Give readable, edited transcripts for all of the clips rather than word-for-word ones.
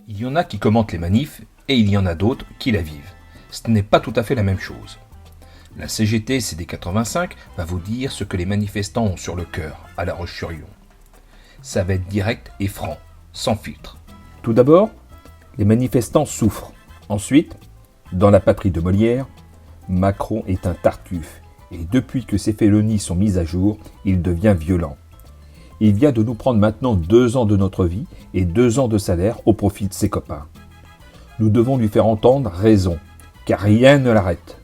Il y en a qui commentent les manifs et il y en a d'autres qui la vivent. Ce n'est pas tout à fait la même chose. La CGT CD85 va vous dire ce que les manifestants ont sur le cœur à La Roche-sur-Yon. Ça va être direct et franc, sans filtre. Tout d'abord, les manifestants souffrent. Ensuite, dans la patrie de Molière, Macron est un tartuffe. Et depuis que ses félonies sont mises à jour, il devient violent. Il vient de nous prendre maintenant 2 ans de notre vie et 2 ans de salaire au profit de ses copains. Nous devons lui faire entendre raison, car rien ne l'arrête.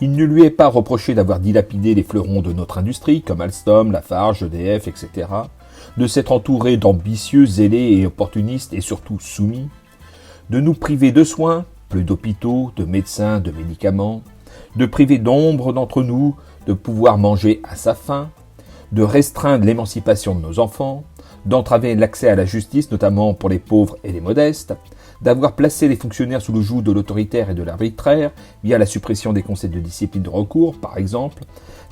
Il ne lui est pas reproché d'avoir dilapidé les fleurons de notre industrie, comme Alstom, Lafarge, EDF, etc., de s'être entouré d'ambitieux, zélés et opportunistes et surtout soumis, de nous priver de soins, plus d'hôpitaux, de médecins, de médicaments, de priver nombre d'entre nous de pouvoir manger à sa faim, de restreindre l'émancipation de nos enfants, d'entraver l'accès à la justice, notamment pour les pauvres et les modestes, d'avoir placé les fonctionnaires sous le joug de l'autoritaire et de l'arbitraire, via la suppression des conseils de discipline de recours, par exemple,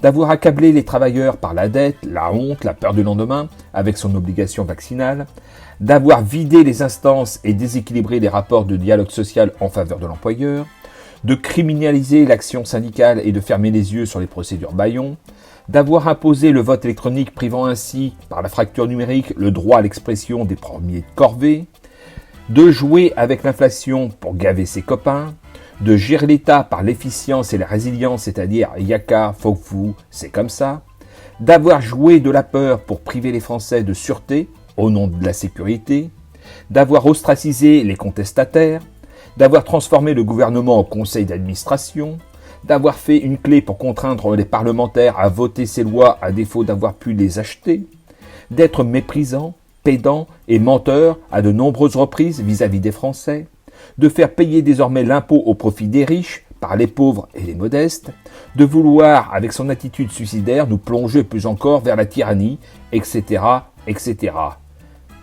d'avoir accablé les travailleurs par la dette, la honte, la peur du lendemain, avec son obligation vaccinale, d'avoir vidé les instances et déséquilibré les rapports de dialogue social en faveur de l'employeur, de criminaliser l'action syndicale et de fermer les yeux sur les procédures bâillons, d'avoir imposé le vote électronique privant ainsi, par la fracture numérique, le droit à l'expression des premiers de corvée, de jouer avec l'inflation pour gaver ses copains, de gérer l'État par l'efficience et la résilience, c'est-à-dire yaka, faut que vous, c'est comme ça, d'avoir joué de la peur pour priver les Français de sûreté, au nom de la sécurité, d'avoir ostracisé les contestataires, d'avoir transformé le gouvernement en conseil d'administration, d'avoir fait une clé pour contraindre les parlementaires à voter ces lois à défaut d'avoir pu les acheter, d'être méprisant, pédant et menteur à de nombreuses reprises vis-à-vis des Français, de faire payer désormais l'impôt au profit des riches par les pauvres et les modestes, de vouloir, avec son attitude suicidaire, nous plonger plus encore vers la tyrannie, etc., etc.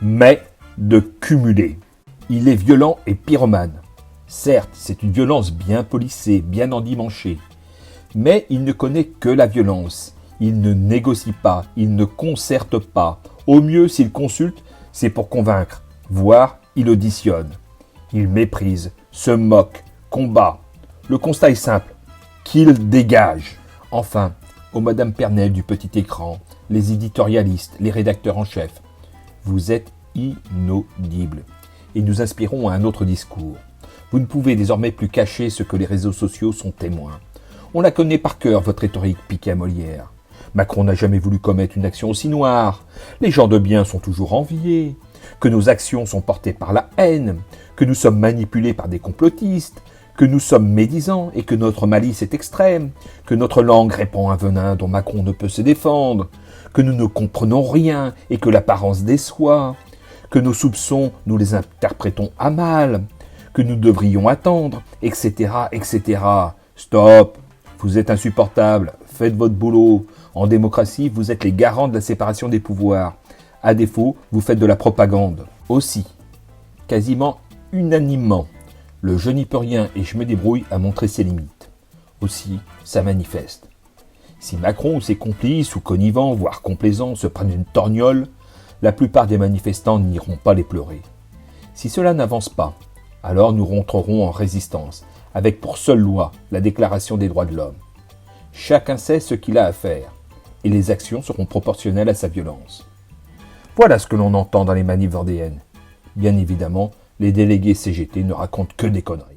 Mais de cumuler. Il est violent et pyromane. Certes, c'est une violence bien polissée, bien endimanchée. Mais il ne connaît que la violence. Il ne négocie pas, il ne concerte pas. Au mieux, s'il consulte, c'est pour convaincre, voire il auditionne. Il méprise, se moque, combat. Le constat est simple, qu'il dégage. Enfin, aux Madame Pernelle du petit écran, les éditorialistes, les rédacteurs en chef, vous êtes inaudibles. Et nous inspirons à un autre discours. Vous ne pouvez désormais plus cacher ce que les réseaux sociaux sont témoins. On la connaît par cœur, votre rhétorique piquée à Molière. Macron n'a jamais voulu commettre une action aussi noire. Les gens de bien sont toujours enviés. Que nos actions sont portées par la haine. Que nous sommes manipulés par des complotistes. Que nous sommes médisants et que notre malice est extrême. Que notre langue répand un venin dont Macron ne peut se défendre. Que nous ne comprenons rien et que l'apparence déçoit. Que nos soupçons, nous les interprétons à mal. Que nous devrions attendre, etc., etc. Stop! Vous êtes insupportables. Faites votre boulot. En démocratie, vous êtes les garants de la séparation des pouvoirs. À défaut, vous faites de la propagande. Aussi, quasiment unanimement, le je n'y peux rien et je me débrouille a montré ses limites. Aussi, ça manifeste. Si Macron ou ses complices ou connivants, voire complaisants, se prennent une torgnole, la plupart des manifestants n'iront pas les pleurer. Si cela n'avance pas, alors nous rentrerons en résistance, avec pour seule loi la Déclaration des droits de l'homme. Chacun sait ce qu'il a à faire, et les actions seront proportionnelles à sa violence. Voilà ce que l'on entend dans les manifs vendéennes. Bien évidemment, les délégués CGT ne racontent que des conneries.